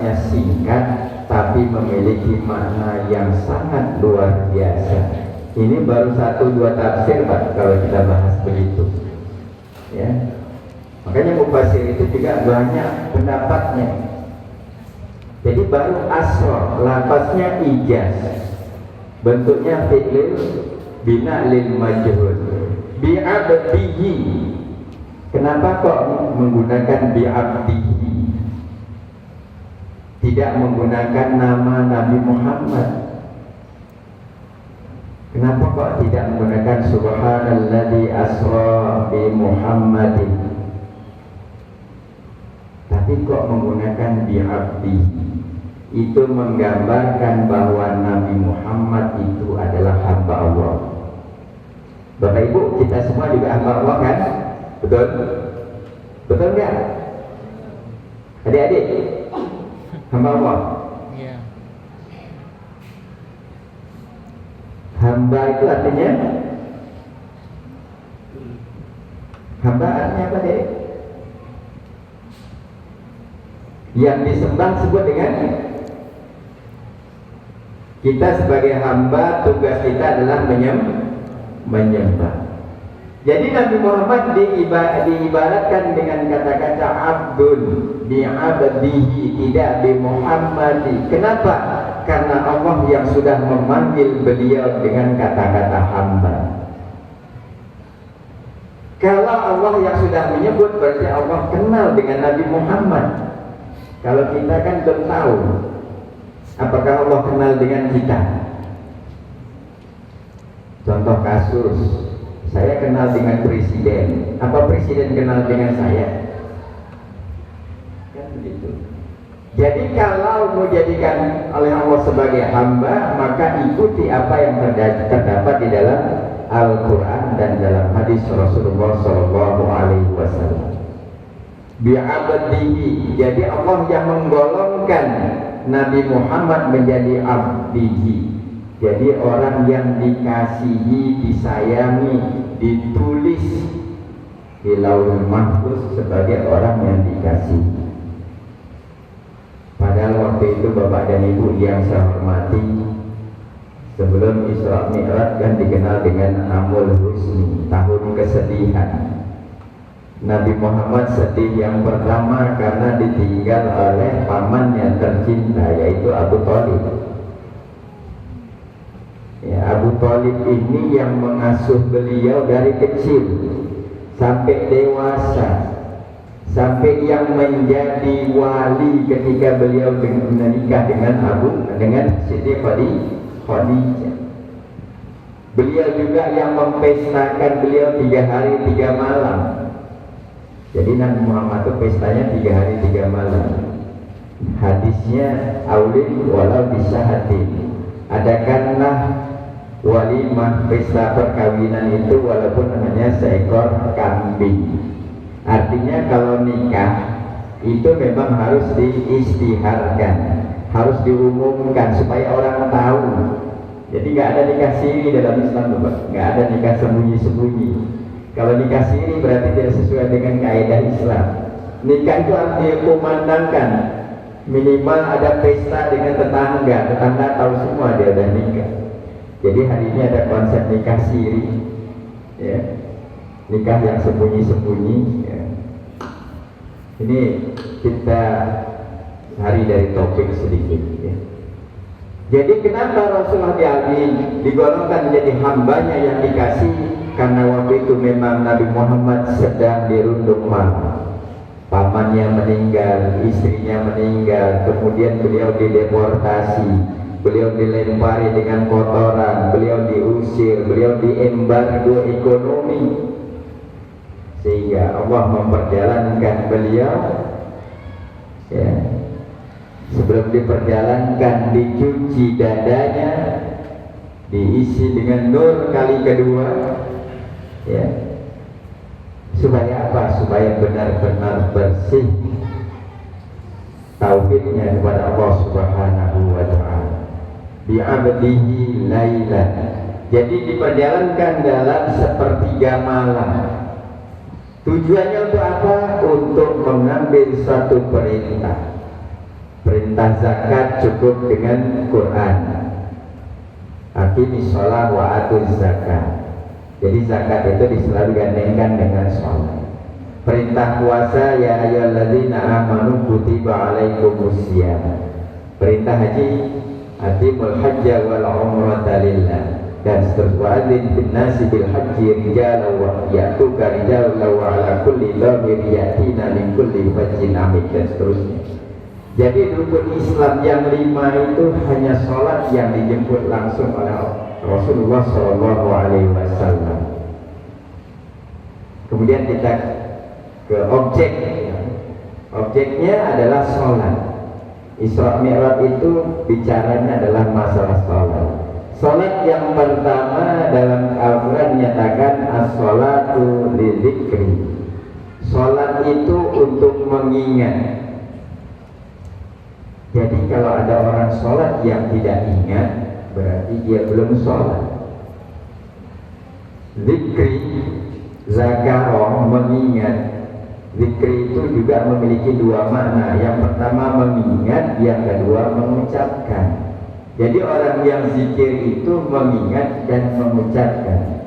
singkat tapi memiliki makna yang sangat luar biasa. Ini baru 1-2 tafsir Pak kalau kita bahas begitu ya. Makanya mufasir itu juga banyak pendapatnya. Jadi baru asra, lafaznya ijaz, bentuknya fi'lil bina lil majhul, bi'abdihi. Kenapa kok menggunakan bi'abdihi, tidak menggunakan nama Nabi Muhammad? Kenapa kok tidak menggunakan subhanalladzi asra bi Muhammadin, tapi kok menggunakan bi'abdihi? Itu menggambarkan bahwa Nabi Muhammad itu adalah hamba Allah. Bapak Ibu, kita semua juga hamba Allah kan? Betul? Betul nggak? Adik-adik, hamba Allah? Iya. Hamba itu artinya? Hamba artinya apa dek? Yang disembah sebut dengan? Kita sebagai hamba, tugas kita adalah menyembah. Jadi Nabi Muhammad diibaratkan dengan kata-kata abdun, bi'abdihi, tidak bi Muhammadi. Kenapa? Karena Allah yang sudah memanggil beliau dengan kata-kata hamba. Kalau Allah yang sudah menyebut, berarti Allah kenal dengan Nabi Muhammad. Kalau kita kan belum tahu apakah Allah kenal dengan kita. Contoh kasus, saya kenal dengan presiden, apa presiden kenal dengan saya? Kan begitu. Jadi kalau mau jadikan oleh Allah sebagai hamba, maka ikuti apa yang terdapat di dalam Al-Quran dan dalam hadis Rasulullah SAW. Bi'abdihi, jadi Allah yang menggolongkan Nabi Muhammad menjadi abdihi. Jadi orang yang dikasihi, disayangi, ditulis di Lauhul Mahfuz sebagai orang yang dikasihi. Padahal waktu itu Bapak dan Ibu yang saya hormati, sebelum Isra Mi'raj kan dikenal dengan Amul Husni, tahun kesedihan. Nabi Muhammad sedih yang pertama karena ditinggal oleh pamannya tercinta, yaitu Abu Thalib. Ya, Abu Thalib ini yang mengasuh beliau dari kecil sampai dewasa, sampai yang menjadi wali ketika beliau menikah dengan Siti Khadijah. Beliau juga yang mempestakan beliau 3 hari 3 malam. Jadi Nabi Muhammad itu pestanya 3 hari 3 malam. Hadisnya aulid walau bisahatin, adakanlah walimah pesta perkawinan itu walaupun hanya seekor kambing. Artinya kalau nikah itu memang harus diistiharkan, harus diumumkan supaya orang tahu. Jadi nggak ada nikah siri dalam Islam, Bapak. Nggak ada nikah sembunyi-sembunyi. Kalau nikah siri berarti tidak sesuai dengan kaidah Islam. Nikah itu harus dikumandangkan, minimal ada pesta dengan tetangga tahu semua dia udah nikah. Jadi hari ini ada konsep nikah siri, ya, nikah yang sembunyi-sembunyi. Ya. Ini kita hari dari topik sedikit. Ya. Jadi kenapa Rasulullah digolongkan menjadi hambanya yang dikasih? Karena waktu itu memang Nabi Muhammad sedang dirundung maut. Pamannya meninggal, istrinya meninggal, kemudian beliau dideportasi, beliau dilempari dengan kotoran, beliau diusir, beliau diembargo ekonomi, sehingga Allah memperjalankan beliau, ya, sebelum diperjalankan dicuci dadanya, diisi dengan nur kali kedua, ya, supaya apa? Supaya benar-benar bersih tauhidnya kepada Allah Subhanahu wa ta'ala. Bi'abdihi lailan, jadi diperjalankan dalam sepertiga malam. Tujuannya untuk apa? Untuk mengambil satu perintah Perintah zakat cukup dengan Quran. Aqimis shalah wa atuz zakat. Jadi zakat itu selalu digandengkan dengan sholat. Perintah puasa, ya ayyuhalladzina amanu kutiba alaikumusiyam. Perintah haji, atimul hajja wal umrata lillah. Dan seterusnya, wa'adzin fin nasi bil haji rijalan wa ya'tuka rijalan wa ala kulli dhamir yatina min kulli fajjin amik, dan seterusnya. Jadi rukun Islam yang 5 itu hanya sholat yang dijemput langsung oleh Rasulullah SAW. Kemudian kita ke objek. Objeknya adalah sholat. Isra Mi'raj itu bicaranya adalah masalah sholat. Sholat yang pertama dalam Al-Quran menyatakan as-sholatu lidzikri. Sholat itu untuk mengingat. Jadi kalau ada orang sholat yang tidak ingat, berarti dia belum sholat. Zikri, zakaroh, mengingat. Zikri itu juga memiliki 2 makna. Yang pertama mengingat, yang kedua mengucapkan. Jadi orang yang zikir itu mengingat dan mengucapkan.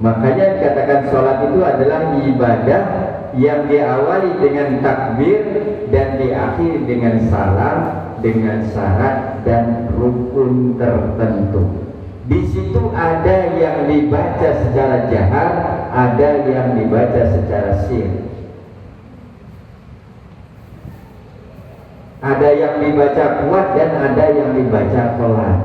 Makanya dikatakan sholat itu adalah ibadah yang diawali dengan takbir dan diakhiri dengan salam, dengan syarat dan rukun tertentu. Di situ ada yang dibaca secara jahar, ada yang dibaca secara sir. Ada yang dibaca kuat dan ada yang dibaca pelan.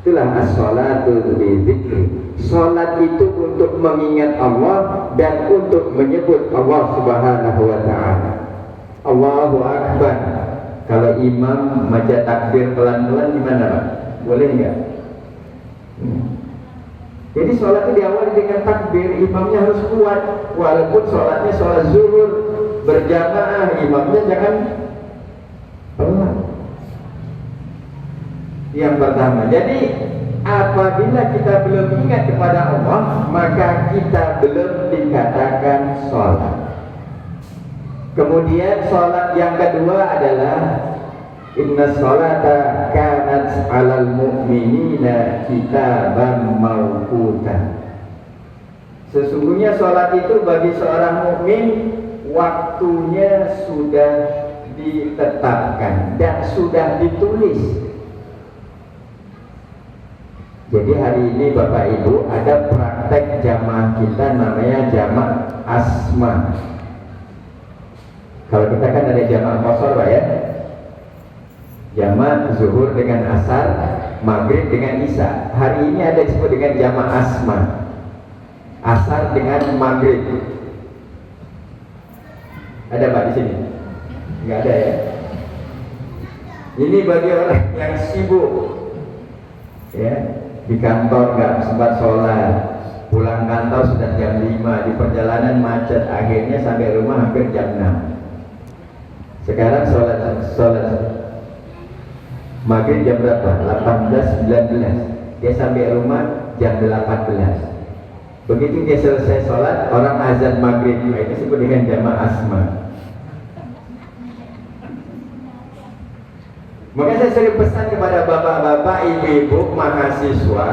Itulah as-sholatu lidzikri. Sholat itu untuk mengingat Allah dan untuk menyebut Allah Subhanahu wa ta'ala. Allahu Akbar. Kalau imam baca takbir pelan-pelan gimana Pak? Boleh enggak? Jadi sholat itu diawali dengan takbir, imamnya harus kuat. Walaupun sholatnya sholat zuhur berjamaah, imamnya jangan pelan. Yang pertama. Jadi apabila kita belum ingat kepada Allah, maka kita belum dikatakan sholat. Kemudian sholat yang kedua adalah inna sholata kanat alal mu'minina kitaban mawquta. Sesungguhnya sholat itu bagi seorang mukmin waktunya sudah ditetapkan dan sudah ditulis. Jadi hari ini Bapak Ibu ada praktek jamaah kita namanya jamaah asma. Kalau kita kan ada jamaah qashar Pak ya, jamaah zuhur dengan asar, maghrib dengan isya. Hari ini ada disebut dengan jamaah asma, asar dengan maghrib. Ada Pak di sini? Nggak ada ya. Ini bagi orang yang sibuk ya, di kantor nggak sempat sholat, pulang kantor sudah jam 5, di perjalanan macet, akhirnya sampai rumah hampir jam 6. Sekarang sholat maghrib jam berapa? 18.19. Dia sampai rumah jam 18. Begitu dia selesai sholat, orang azan maghrib. Itu disebut dengan jamaah asma. Maka saya sering pesan kepada bapak-bapak, ibu-ibu, mahasiswa.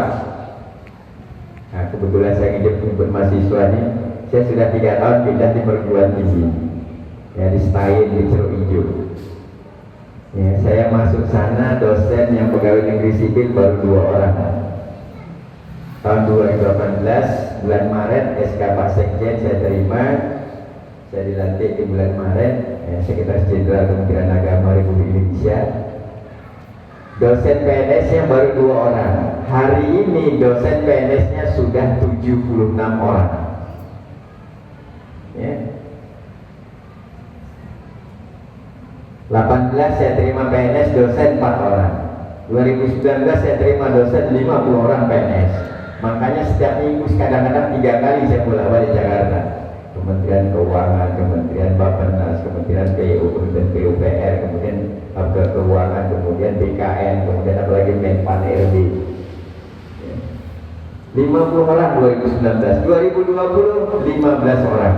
Nah, kebetulan saya ngejemput mahasiswa ini. Saya sudah 3 tahun pindah di perguruan tinggi, ya di Stain, di Ceruk Ijo. Ya, saya masuk sana, dosen yang pegawai negeri sipil baru 2 orang. Tahun 2018, bulan Maret, SK Pak Sekjen saya terima. Saya dilantik di bulan Maret, ya, Sekretaris Jenderal Kementerian Agama Republik Indonesia. Dosen PNS-nya baru 2 orang. Hari ini dosen PNS-nya sudah 76 orang. Ya. 18 saya terima PNS dosen 4 orang. 2019 saya terima dosen 50 orang PNS. Makanya setiap minggu kadang-kadang 3 kali saya bolak-balik Jakarta. Kementerian Keuangan, Kementerian Bappenas, Kementerian PU, kemudian PUPR, kemudian Keuangan, kemudian BKN, kemudian apalagi Menpan RB. 50 orang 2019, 2020 15 orang.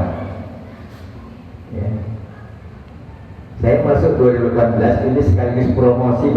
Ya. Saya masuk 2018 ini sekaligus promosi